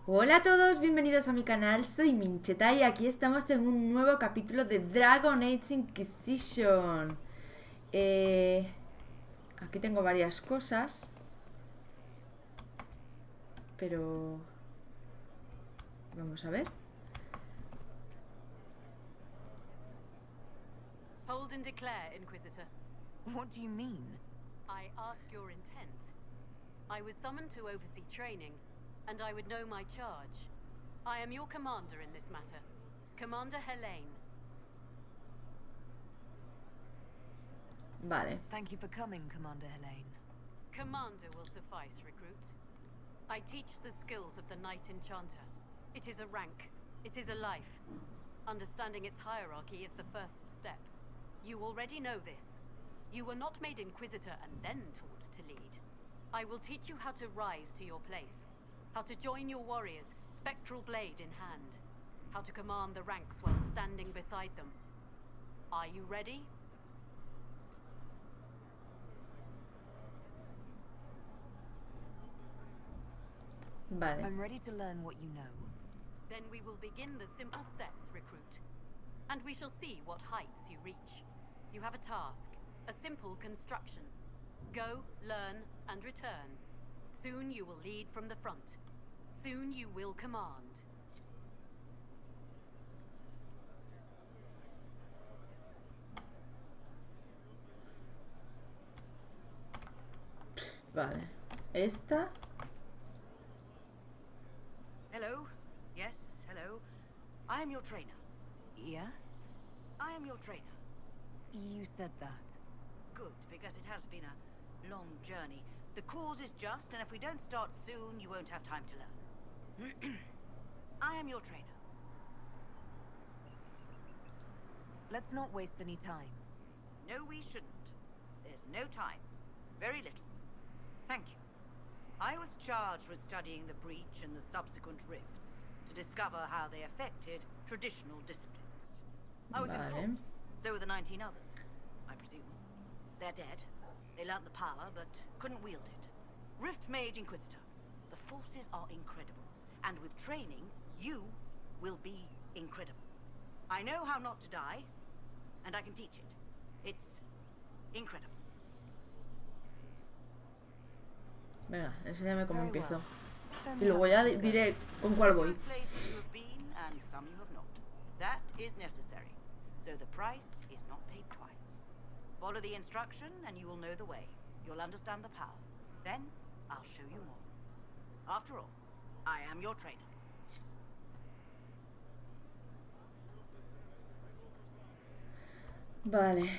Hola a todos, bienvenidos a mi canal, soy Mincheta y aquí estamos en un nuevo capítulo de Dragon Age Inquisition. Aquí tengo varias cosas, pero vamos a ver. Hold and declare, Inquisitor. What do you mean? I ask your intent. I was summoned to oversee training, and I would know my charge. I am your commander in this matter, Commander Helene. Vale. Thank you for coming, Commander Helene. Commander will suffice, recruit. I teach the skills of the Knight Enchanter. It is a rank. It is a life. Understanding its hierarchy is the first step. You already know this. You were not made Inquisitor and then taught to lead. I will teach you how to rise to your place. How to join your warriors, spectral blade in hand. How to command the ranks while standing beside them. Are you ready? Vale. I'm ready to learn what you know. Then we will begin the simple steps, recruit. And we shall see what heights you reach. You have a task, a simple construction. Go, learn, and return. Soon you will lead from the front. Soon you will command. Vale. Esta. Hello? Yes, hello. I am your trainer. Yes? I am your trainer. You said that. Good, because it has been a long journey. The cause is just, and if we don't start soon, you won't have time to learn. I am your trainer. Let's not waste any time. No, we shouldn't. There's no time. Very little. Thank you. I was charged with studying the breach and the subsequent rifts to discover how they affected traditional disciplines. I was informed. So were the 19 others, I presume. They're dead. They learnt the power, but couldn't wield it. Rift Mage Inquisitor. The forces are incredible. And with training, you will be incredible. I know how not to die, and I can teach it. It's incredible. Venga, enséñame cómo Very empiezo. well. Then Y luego ya diré con cuál voy. Some places you have been, and some you have not. That is necessary. So the price is not paid twice. Follow the instruction, and you will know the way. You'll understand the power. Then, I'll show you more. After all, I am your trainer. Vale.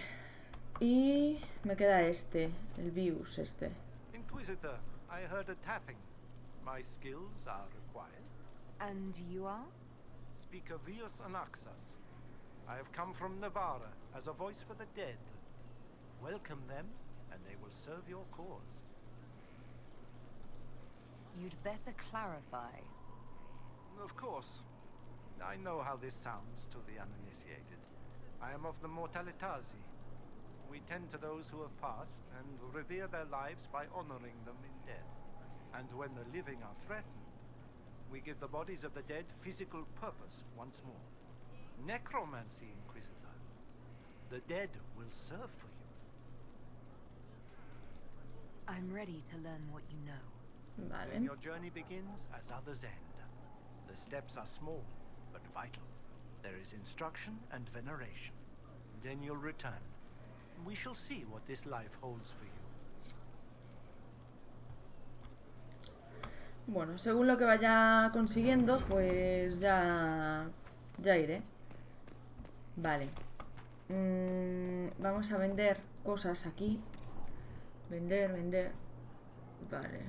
Y me queda este, el Bius este. Inquisitor, I heard a tapping. My skills are required. And you are? Speaker Vius Anaxas. I have come from Navarra as a voice for the dead. Welcome them, and they will serve your cause. You'd better clarify. Of course. I know how this sounds to the uninitiated. I am of the Mortalitasi. We tend to those who have passed and revere their lives by honoring them in death. And when the living are threatened, we give the bodies of the dead physical purpose once more. Necromancy, Inquisitor. The dead will serve for you. I'm ready to learn what you know. Vale. Then your journey begins as others end. The steps are small, but vital. There is instruction and veneration. Then you'll return. We shall see what this life holds for you. Bueno, según lo que vaya consiguiendo, pues ya iré. Vale. Vamos a vender cosas aquí. Vender. Vale.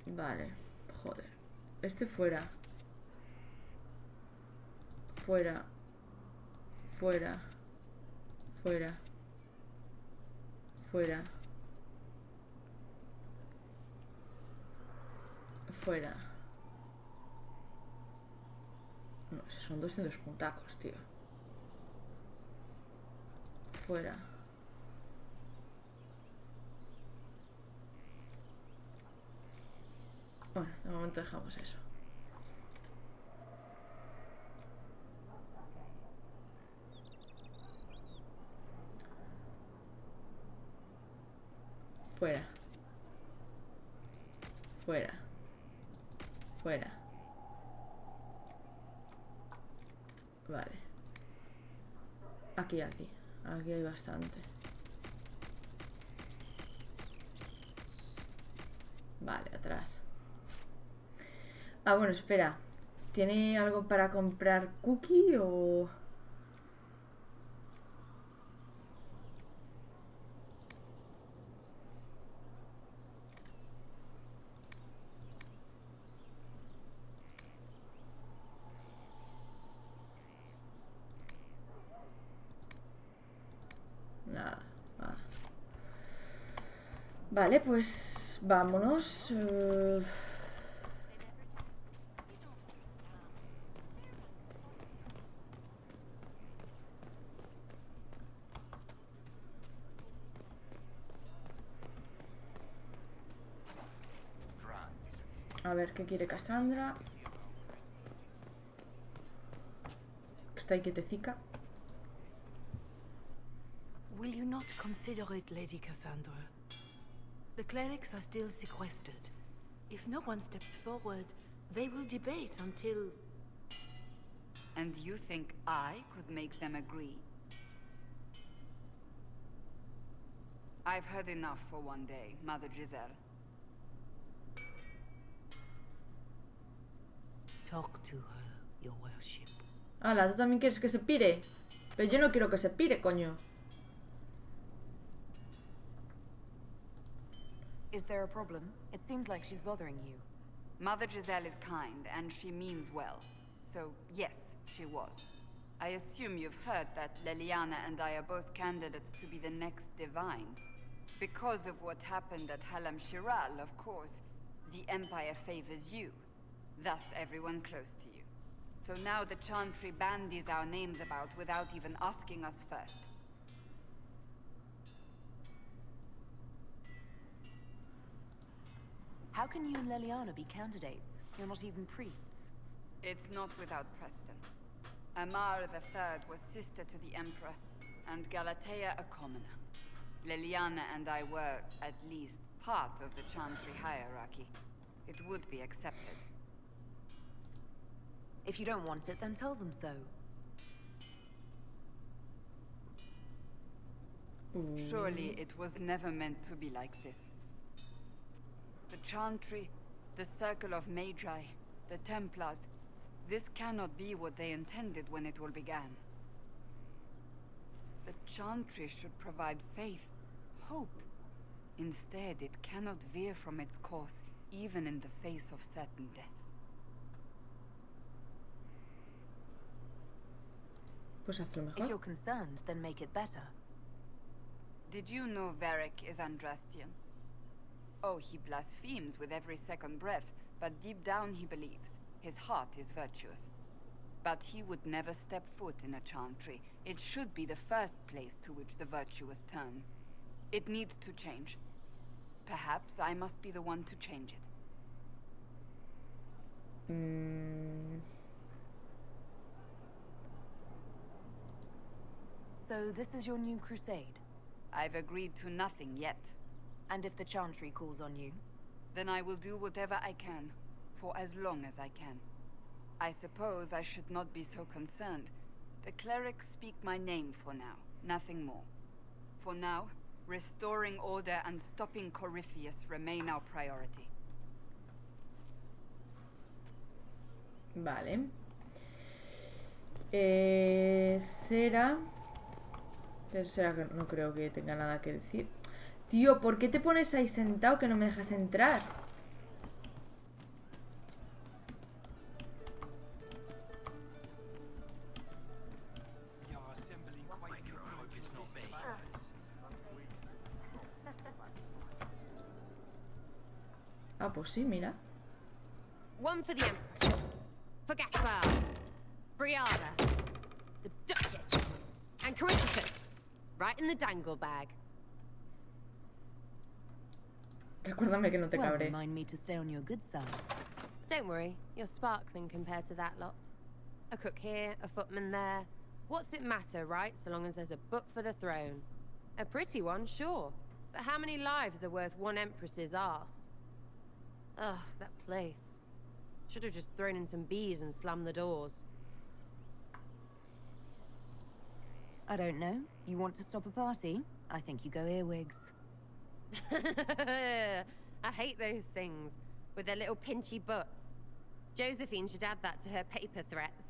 Vale. Joder. Este fuera. Fuera. Fuera. No, son 200 puntacos, tío. fuera. Bueno, de momento dejamos eso. Fuera. Fuera. Fuera. Vale. Aquí. Aquí hay bastante. Vale, atrás. Ah, bueno, espera. ¿Tiene algo para comprar cookie o...? Nada. Ah. Vale, pues vámonos. A ver qué quiere Cassandra. Está ahí quietecica. Will you not consider it, Lady Cassandra? The clerics are still sequestered. If no one steps forward, they will debate until... And you think I could make them agree? I've heard enough for one day, Mother Giselle. Talk to her, your worship. Hala, ¿tú también quieres que se pire? Pero yo no quiero que se pire, coño. Is there a problem? It seems like she's bothering you. Mother Giselle is kind, and she means well. So, yes, she was. I assume you've heard that Leliana and I are both candidates to be the next divine. Because of what happened at Halam Shiral, of course, the Empire favors you. Thus, everyone close to you. So now the Chantry bandies our names about without even asking us first. How can you and Leliana be candidates? You're not even priests. It's not without precedent. Amar III was sister to the Emperor, and Galatea a commoner. Leliana and I were, at least, part of the Chantry hierarchy. It would be accepted. If you don't want it, then tell them so. Surely it was never meant to be like this. The Chantry, the Circle of Magi, the Templars, this cannot be what they intended when it all began. The Chantry should provide faith, hope. Instead, it cannot veer from its course, even in the face of certain death. Pues hazlo If mejor. you're concerned, then make it better. Did you know Varric is Andrastian? Oh, he blasphemes with every second breath, but deep down he believes. His heart is virtuous. But he would never step foot in a Chantry. It should be the first place to which the virtuous turn. It needs to change. Perhaps I must be the one to change it. So this is your new crusade? I've agreed to nothing yet. And if the Chantry calls on you? Then I will do whatever I can, for as long as I can. I suppose I should not be so concerned. The clerics speak my name for now, nothing more. For now, restoring order and stopping Corypheus remain our priority. Vale. Sera. Pero Sera que no creo que tenga nada que decir. Tío, ¿por qué te pones ahí sentado que no me dejas entrar? Ah, pues sí, mira. One for the Empress, for Gaspard, Brianna, the Duchess, and Corypheus. Right in the dangle bag. Recuérdame que no te Well, cabré. remind me to stay on your good side. Don't worry, you're sparkling compared to that lot. A cook here, a footman there. What's it matter, right? So long as there's a book for the throne. A pretty one, sure. But how many lives are worth one empress's arse? Ugh, that place. Should have just thrown in some bees and slammed the doors. I don't know. You want to stop a party? I think you go earwigs. I hate those things with their little pinchy butts. Josephine should add that to her paper threats.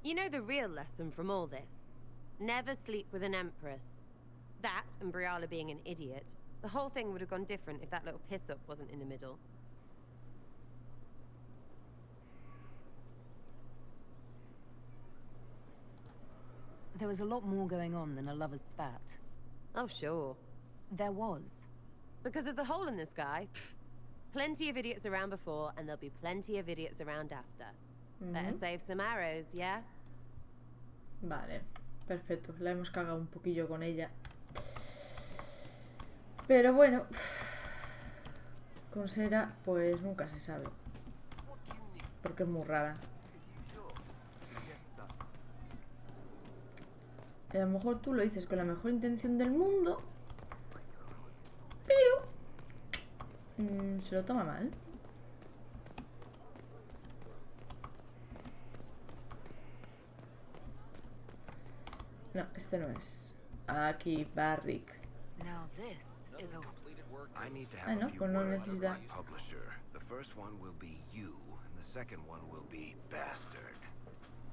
You know the real lesson from all this? Never sleep with an empress. That and Briala being an idiot. The whole thing would have gone different if that little piss-up wasn't in the middle. There was a lot more going on than a lover's spat. Oh, sure. There was. Because of the hole in the sky, plenty of idiots around before, and there'll be plenty of idiots around after. Better save some arrows, yeah? Vale, perfecto. La hemos cagado un poquillo con ella. Pero bueno, con Sera, pues nunca se sabe. Porque es muy rara. Y a lo mejor tú lo dices con la mejor intención del mundo, pero se lo toma mal. No, este no es. Aquí, Barrick. Now this is a... I need to have no, a few pues no words with necesita. my publisher. The first one will be you, and the second one will be Bastard.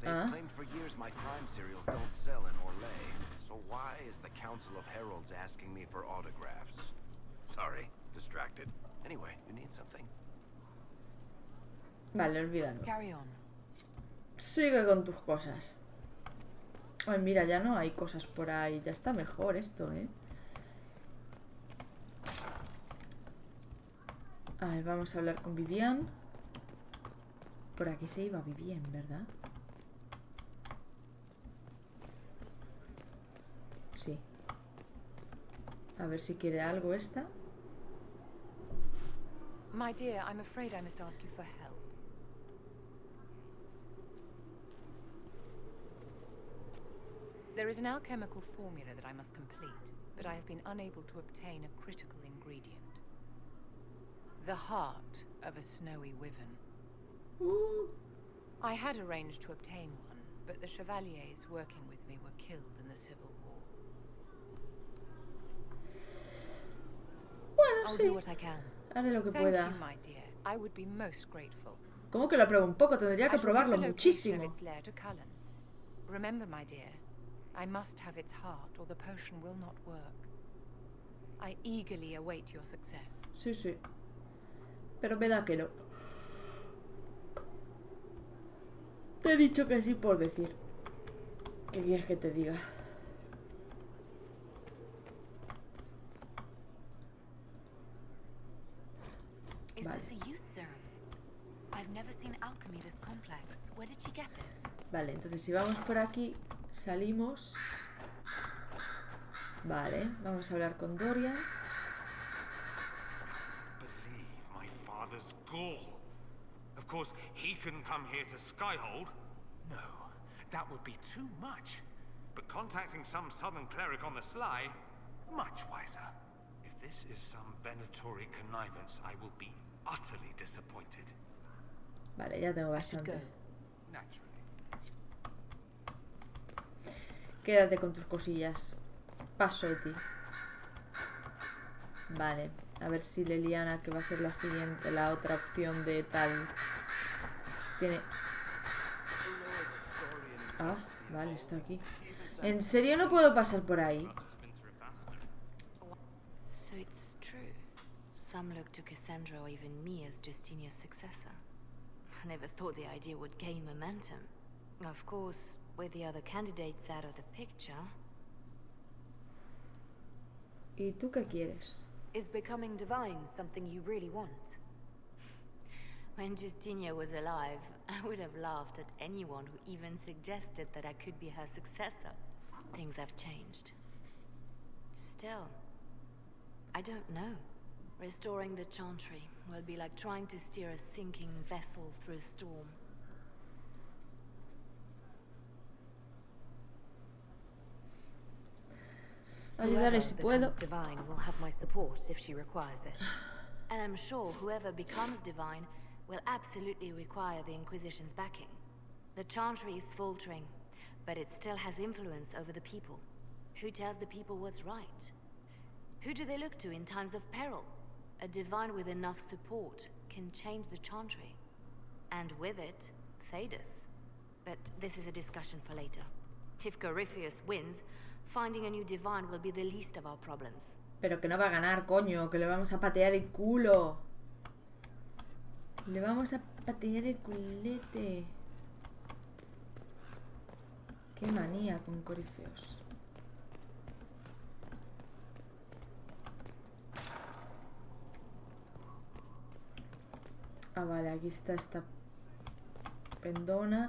They've claimed for years my crime serials don't sell in Orlais, so why is the Council of Heralds asking me for autographs? Sorry, distracted. Anyway, you need something? Vale, olvídalo. Carry on. Sigue con tus cosas. Ay, mira, ya no hay cosas por ahí. Ya está mejor esto, ¿eh? A ver, vamos a hablar con Vivian. Por aquí se iba Vivian, ¿verdad? Sí. A ver si quiere algo esta. My dear, I'm afraid I must ask you for help. There is an alchemical formula that I must complete, but I have been unable to obtain a critical ingredient. The heart of a snowy wyvern. I had arranged to obtain one, but the chevaliers working with me were killed in the Civil War. Bueno, I'll sí. do what I can. Haré lo que Thank pueda. you, my dear. I would be most grateful. ¿Cómo que lo pruebo un poco? Tendría que I shall give probarlo the location muchísimo. of its lair to Cullen. Remember, my dear, I must have its heart, or the potion will not work. I eagerly await your success. Sí, sí. Pero me da que no. Te he dicho que sí por decir. ¿Qué quieres que te diga? Is Vale. this a youth serum? I've never seen alchemy this complex. Where did she get it? Vale, entonces si vamos por aquí, salimos. Vale, vamos a hablar con Dorian. Believe my father's gall. Of course, he couldn't come here to Skyhold. No, that would be too much. But contacting some southern cleric on the sly, much wiser. If this is some Venatori connivance, I will be utterly disappointed. Vale, ya tengo I should go. bastante. Naturally. Quédate con tus cosillas. Paso de ti. Vale, a ver si Leliana, que va a ser la siguiente, la otra opción de tal, tiene... Ah, vale, está aquí. ¿En serio no puedo pasar por ahí? So it's true. Some look to Cassandra or even me as Justinia's successor. I never thought the idea would gain momentum. Of course, with the other candidates out of the picture... ¿Y tú qué quieres? Is becoming divine something you really want? When Justinia was alive, I would have laughed at anyone who even suggested that I could be her successor. Things have changed. Still, I don't know. Restoring the Chantry will be like trying to steer a sinking vessel through a storm. Ayudaré si puedo. Divine will have my support if she requires it. And I'm sure whoever becomes divine will absolutely require the Inquisition's backing. The Chantry is faltering, but it still has influence over the people. Who tells the people what's right? Who do they look to in times of peril? A divine with enough support can change the Chantry. And with it, Thedas. But this is a discussion for later. If Corypheus wins, finding a new divine will be the least of our problems. Pero que no va a ganar, coño, que le vamos a patear el culo. Le vamos a patear el culete. Qué manía con Corypheus. Ah, vale, aquí está esta pendona.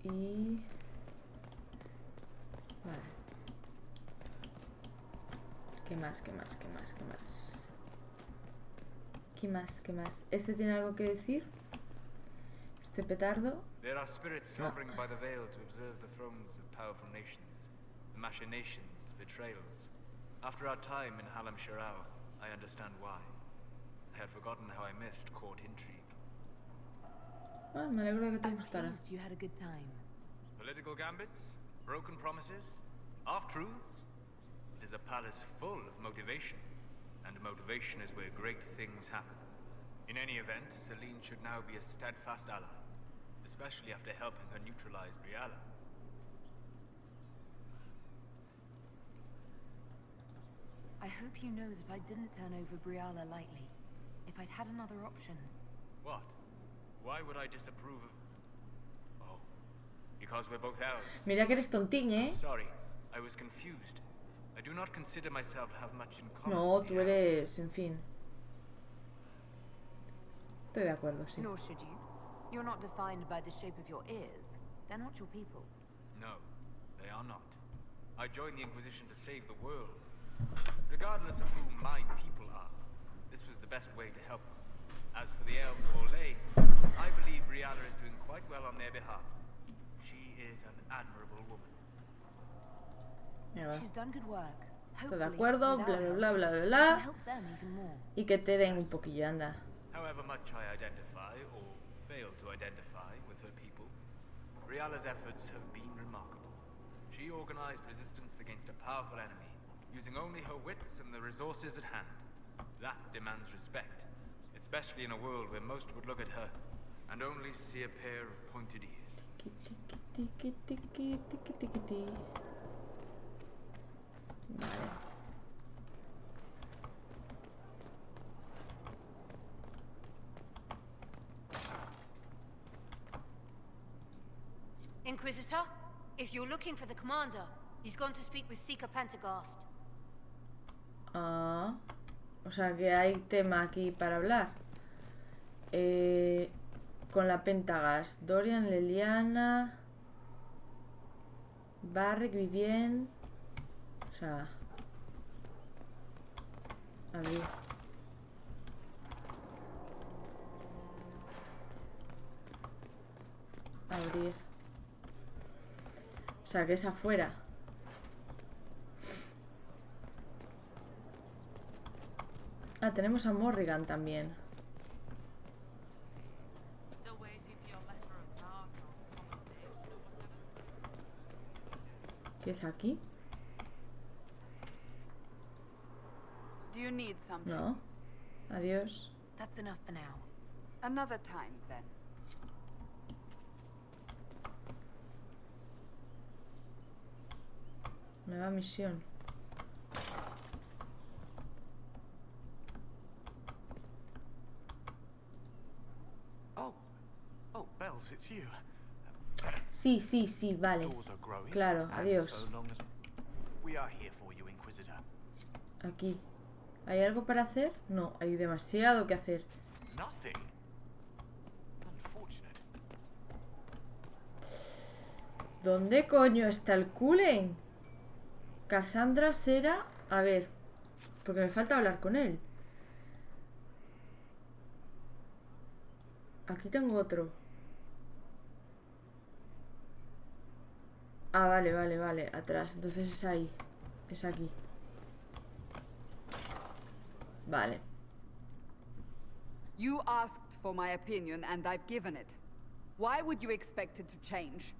Y... vale. ¿Qué más? ¿Qué más? ¿Qué más? ¿Qué más? ¿Qué más? ¿Qué más? ¿Este tiene algo que decir? ¿Este petardo? There are spirits hovering by the veil to observe the thrones of powerful nations, the machinations, betrayals. After our time in Halam Sharau, I understand why. I had forgotten how I missed court intrigue. Ah, me alegro de que te gustara. You had a good time. Political gambits, broken promises, half-truths. It is a palace full of motivation, and motivation is where great things happen. In any event, Celine should now be a steadfast ally, especially after helping her neutralize Briala. I hope you know that I didn't turn over Briala lightly. If I'd had another option... What? Why would I disapprove of... Oh, because we're both elves. Mira que eres tontín, ¿eh? Sorry, I was confused. I do not consider myself to have much in common. No, tú eres, en fin. Estoy de acuerdo, sí. Nor should you. You're not defined by the shape of your ears. They're not your people. No, they are not. I joined the Inquisition to save the world. Regardless of who my people are, this was the best way to help them. As for the elves or lay, I believe Briala is doing quite well on their behalf. She is an admirable woman. She's done good work. Estoy de acuerdo, bla bla bla bla bla. Y que te den un poquillo, anda. However much I identify or fail to identify with her people, Briala's efforts have been remarkable. She organized resistance against a powerful enemy, using only her wits and the resources at hand. That demands respect, especially in a world where most would look at her and only see a pair of pointed ears. Tiki, tiki, tiki, tiki, tiki. Vale. Inquisitor, if you're looking for the commander, he's gone to speak with Seeker Pentagast. Ah, o sea que hay tema aquí para hablar. Con la Pentagast, Dorian, Leliana, Barrick, Vivien. O sea, abrir. Abrir. O sea, que es afuera. Ah, tenemos a Morrigan también. ¿Qué es aquí? Do you need something? No. Adiós. That's enough for now. Another time, then. Nueva misión. Oh, Bells, it's you. Sí, sí, sí, vale. Claro, adiós. We are here for you, Inquisitor. Aquí. ¿Hay algo para hacer? No, hay demasiado que hacer. Nothing. Unfortunate. ¿Dónde coño está el Cullen? Cassandra será... A ver, porque me falta hablar con él. Aquí tengo otro. Ah, vale, vale, vale. Atrás. Entonces es ahí. Es aquí. Vale. You asked for my opinion, and I've given it. Why would you expect it to change?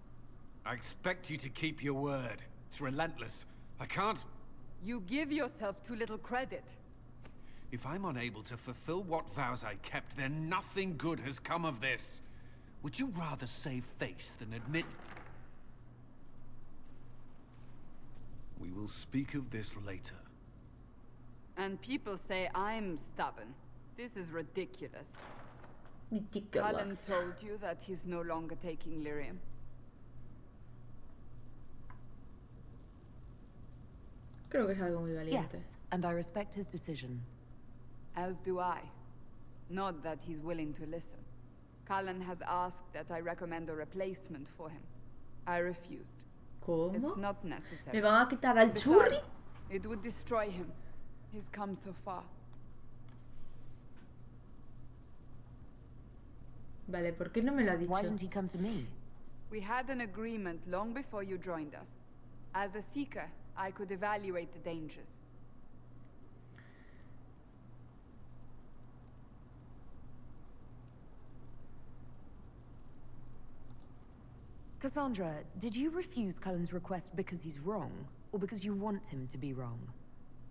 I expect you to keep your word. It's relentless. I can't... You give yourself too little credit. If I'm unable to fulfill what vows I kept, then nothing good has come of this. Would you rather save face than admit... We will speak of this later. And people say I'm stubborn. This is ridiculous. Ridiculous. Cullen told you that he's no longer taking lyrium. Creo que es algo muy valiente. Yes, and I respect his decision. As do I. Not that he's willing to listen. Cullen has asked that I recommend a replacement for him. I refused. ¿Cómo? It's not necessary. ¿Me van a quitar al churri? It would destroy him. He's come so far. Vale, ¿por qué no me lo ha dicho? Why didn't he come to me? We had an agreement long before you joined us. As a seeker, I could evaluate the dangers. Cassandra, did you refuse Cullen's request because he's wrong, or because you want him to be wrong?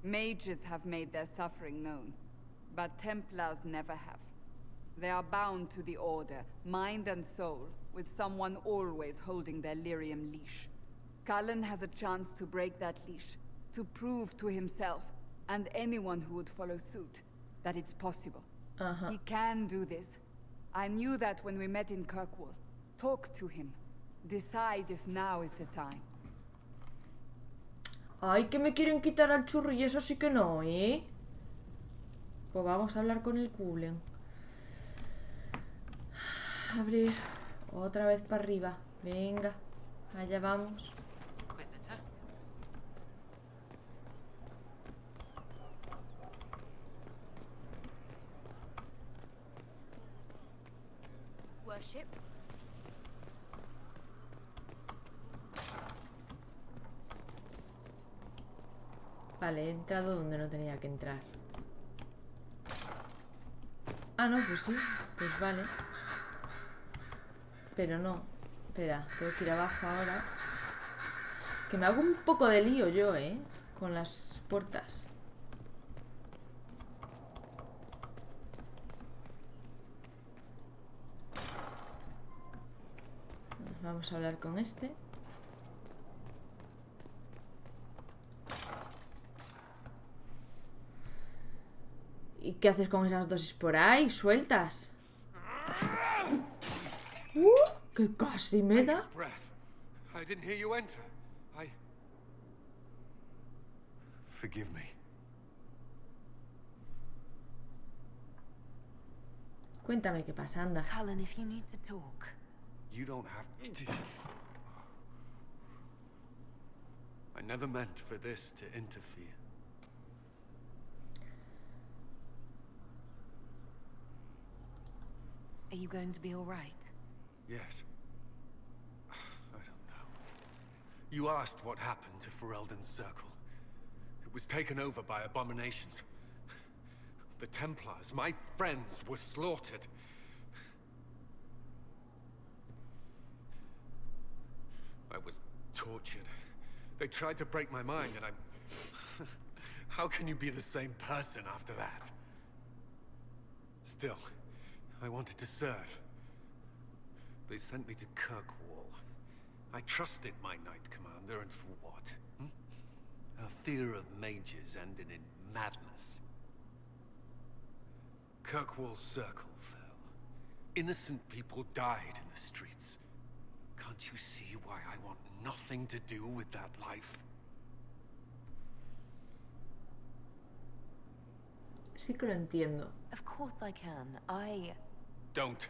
Mages have made their suffering known, but Templars never have. They are bound to the Order, mind and soul, with someone always holding their lyrium leash. Cullen has a chance to break that leash, to prove to himself, and anyone who would follow suit, that it's possible. He can do this. I knew that when we met in Kirkwall. Talk to him. Decide if now is the time. Ay, que me quieren quitar al churro y eso sí que no, ¿eh? Pues vamos a hablar con el Cullen. Abrir. Otra vez para arriba. Venga. Allá vamos. Inquisitor. Worship. Vale, he entrado donde no tenía que entrar. Ah, no, pues sí. Pues vale. Pero no. Espera, tengo que ir abajo ahora. Que me hago un poco de lío yo, con las puertas. Vamos a hablar con este. ¿Y qué haces con esas dosis por ahí? ¿Sueltas? ¡Que casi me da! I didn't hear you enter. Forgive me. Cuéntame qué pasa, anda. Cullen, if you need to talk. You don't have to. I never meant for this to interfere. Are you going to be all right? Yes. I don't know. You asked what happened to Ferelden's Circle. It was taken over by abominations. The Templars, my friends, were slaughtered. I was tortured. They tried to break my mind, and I... How can you be the same person after that? Still, I wanted to serve. They sent me to Kirkwall. I trusted my Knight Commander, and for what? A fear of mages ended in madness. Kirkwall Circle fell. Innocent people died in the streets. Can't you see why I want nothing to do with that life? Sí que lo entiendo. Of course I can. Don't.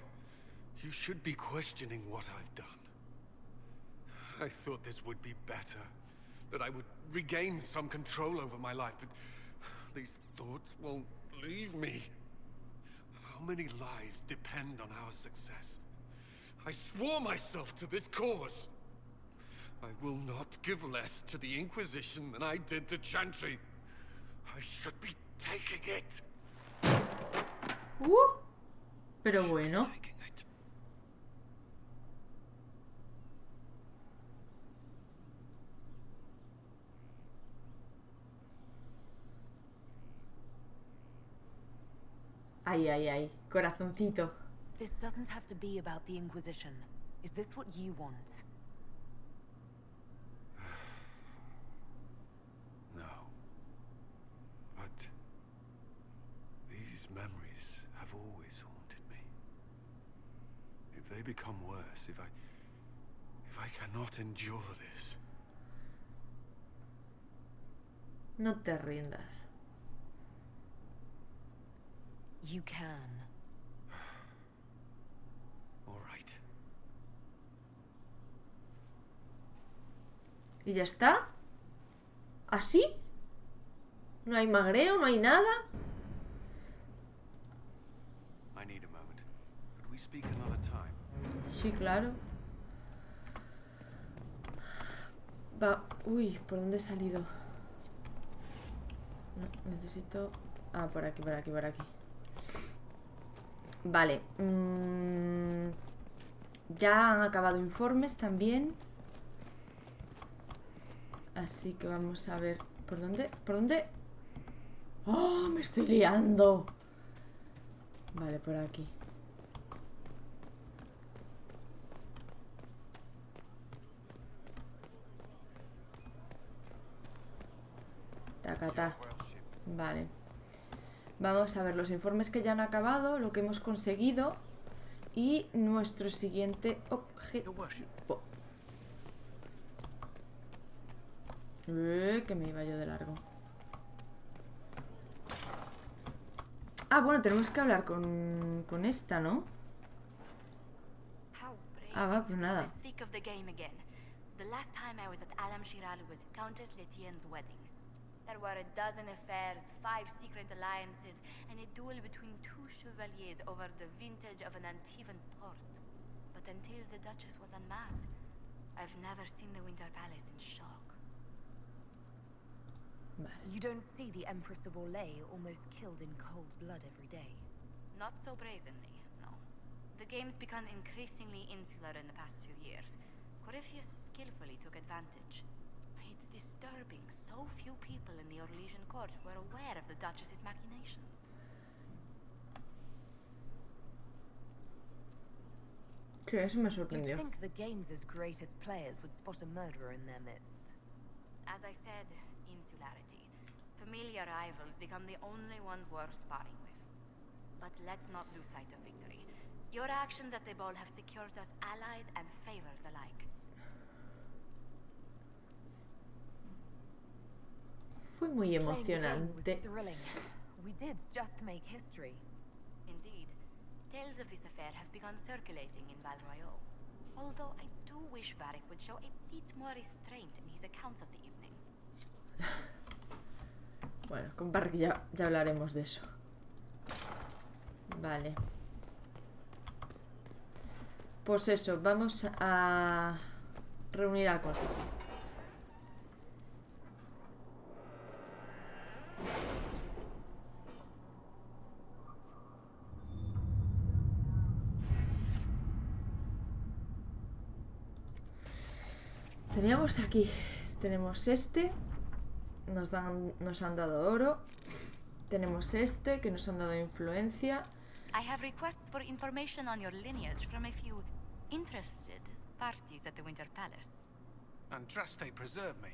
You should be questioning what I've done. I thought this would be better. that I would regain some control over my life, but these thoughts won't leave me. How many lives depend on our success? I swore myself to this cause. I will not give less to the Inquisition than I did to Chantry. I should be taking it. Pero bueno. Ay, ay, ay. Corazoncito. This doesn't have to be about the Inquisition. Is this what you want? No. But these memories have always haunted me. If they become worse, if I cannot endure this. No te rindas. You can. All right. ¿Y ya está? ¿Así? ¿No hay magreo? ¿No hay nada? I need a moment. Could we speak another time? Sí, claro. Va. Uy, ¿por dónde he salido? No, necesito... Ah, por aquí, por aquí, por aquí. Vale. Ya han acabado informes también. Así que vamos a ver... ¿Por dónde? ¿Por dónde? ¡Oh! ¡Me estoy liando! Vale, por aquí. Tacatá. Vale. Vamos a ver los informes que ya han acabado, lo que hemos conseguido y nuestro siguiente objetivo. Que me iba yo de largo. Ah, bueno, tenemos que hablar con esta, ¿no? Ah, va, pues nada. There were a dozen affairs, 5 secret alliances, and a duel between 2 chevaliers over the vintage of an Antivan port. But until the Duchess was unmasked, I've never seen the Winter Palace in shock. You don't see the Empress of Orlais almost killed in cold blood every day. Not so brazenly, no. The game's become increasingly insular in the past few years. Corypheus skillfully took advantage. It's disturbing. So few people in the Orlesian court were aware of the Duchess's machinations. Sí, eso me sorprendió. You'd think the game's as great as players would spot a murderer in their midst. As I said, insularity. Familiar rivals become the only ones worth sparring with. But let's not lose sight of victory. Your actions at the ball have secured us allies and favors alike. Fue muy emocionante. We did just make history. Indeed. Tales of this affair have begun circulating in Val Royal. Although I do wish Varric would show a bit more restraint in his accounts of the evening. Bueno, con Varric ya hablaremos de eso. Vale. Pues eso, vamos a reunir al consejo. Teníamos aquí, tenemos este, nos han dado oro, tenemos este que nos han dado influencia. I have requests for information on your lineage from a few interested parties at the Winter Palace. Andraste preserve me.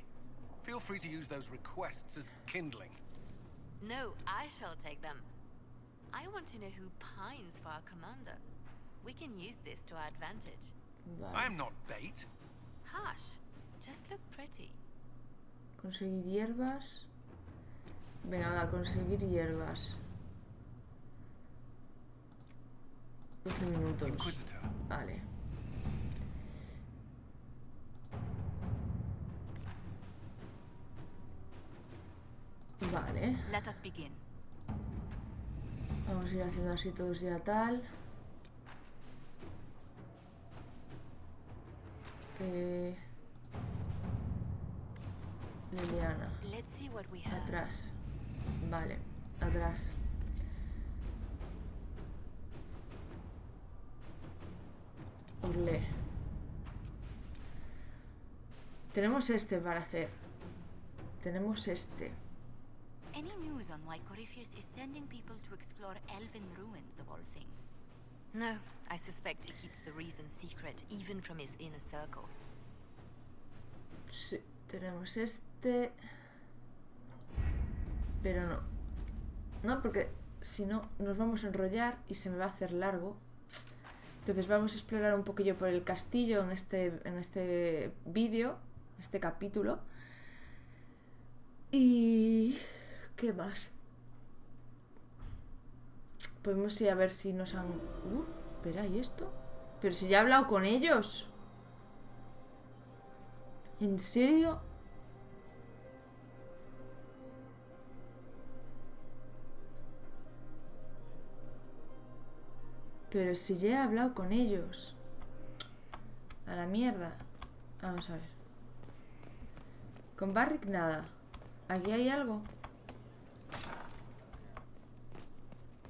Feel free to use those requests as kindling. No, I shall take them. I want to know who pines for our commander. We can use this to our advantage. Vale. I'm not bait. Hush. Just look pretty. Conseguir hierbas. Venga, va a conseguir hierbas. 12 minutos. Inquisitor. Vale. Vale. Let us begin. Vamos a ir haciendo así todos ya tal. Liliana. Let's see what we have. Atrás. Vale, atrás. Orlé. Tenemos este para hacer. Tenemos este. Any news on why Corypheus is sending people to explore elven ruins of all things? No, I suspect he keeps the reason secret, even from his inner circle. Sí, tenemos este. Pero no. No, porque si no nos vamos a enrollar y se me va a hacer largo. Entonces vamos a explorar un poquillo por el castillo en este vídeo, este capítulo. Y... ¿qué más? Podemos ir a ver si nos han... espera, ¿y esto? Pero si ya he hablado con ellos. ¿En serio? Pero si ya he hablado con ellos. A la mierda. Vamos a ver. Con Barrick nada. ¿Aquí hay algo?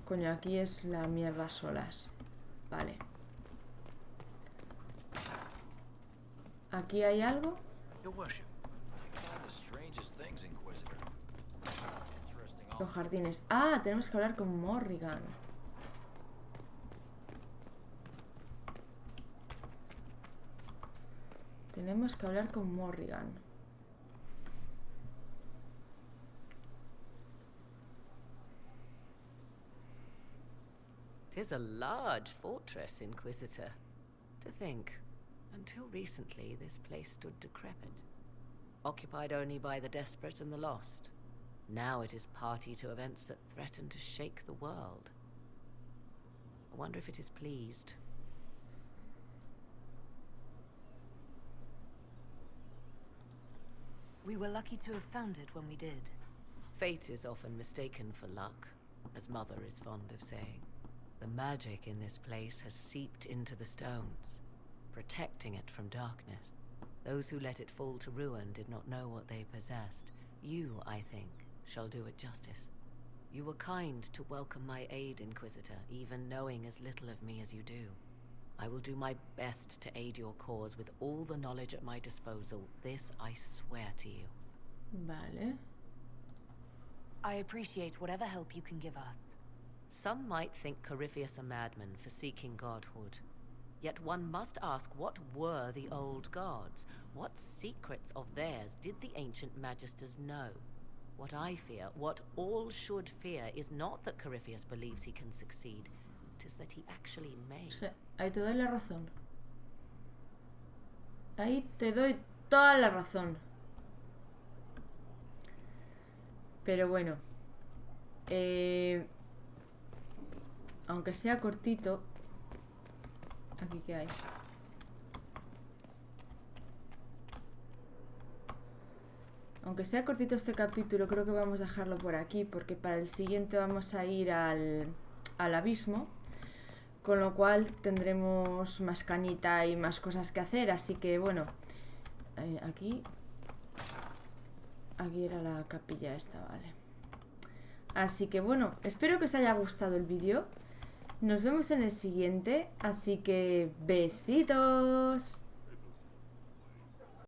Coño, aquí es la mierda solas. Vale. ¿Aquí hay algo? Los jardines. Ah, tenemos que hablar con Morrigan. Tenemos que hablar con Morrigan. Tis a large fortress, Inquisitor. To think, until recently this place stood decrepit, occupied only by the desperate and the lost. Now it is party to events that threaten to shake the world. I wonder if it is pleased. We were lucky to have found it when we did. Fate is often mistaken for luck, as Mother is fond of saying. The magic in this place has seeped into the stones, protecting it from darkness. Those who let it fall to ruin did not know what they possessed. You, I think, shall do it justice. You were kind to welcome my aid, Inquisitor, even knowing as little of me as you do. I will do my best to aid your cause with all the knowledge at my disposal. This I swear to you. Vale. I appreciate whatever help you can give us. Some might think Corypheus a madman for seeking godhood. Yet one must ask, what were the old gods? What secrets of theirs did the ancient magisters know? What I fear, what all should fear, is not that Corypheus believes he can succeed. It is that he actually may. Sí, ahí te doy la razón. Ahí te doy toda la razón. Pero bueno. Aunque sea cortito. Aquí que hay. Aunque sea cortito este capítulo, creo que vamos a dejarlo por aquí, porque para el siguiente vamos a ir al abismo, con lo cual tendremos más cañita y más cosas que hacer, así que bueno, aquí era la capilla esta, vale. Así que bueno, espero que os haya gustado el vídeo. Nos vemos en el siguiente, así que besitos.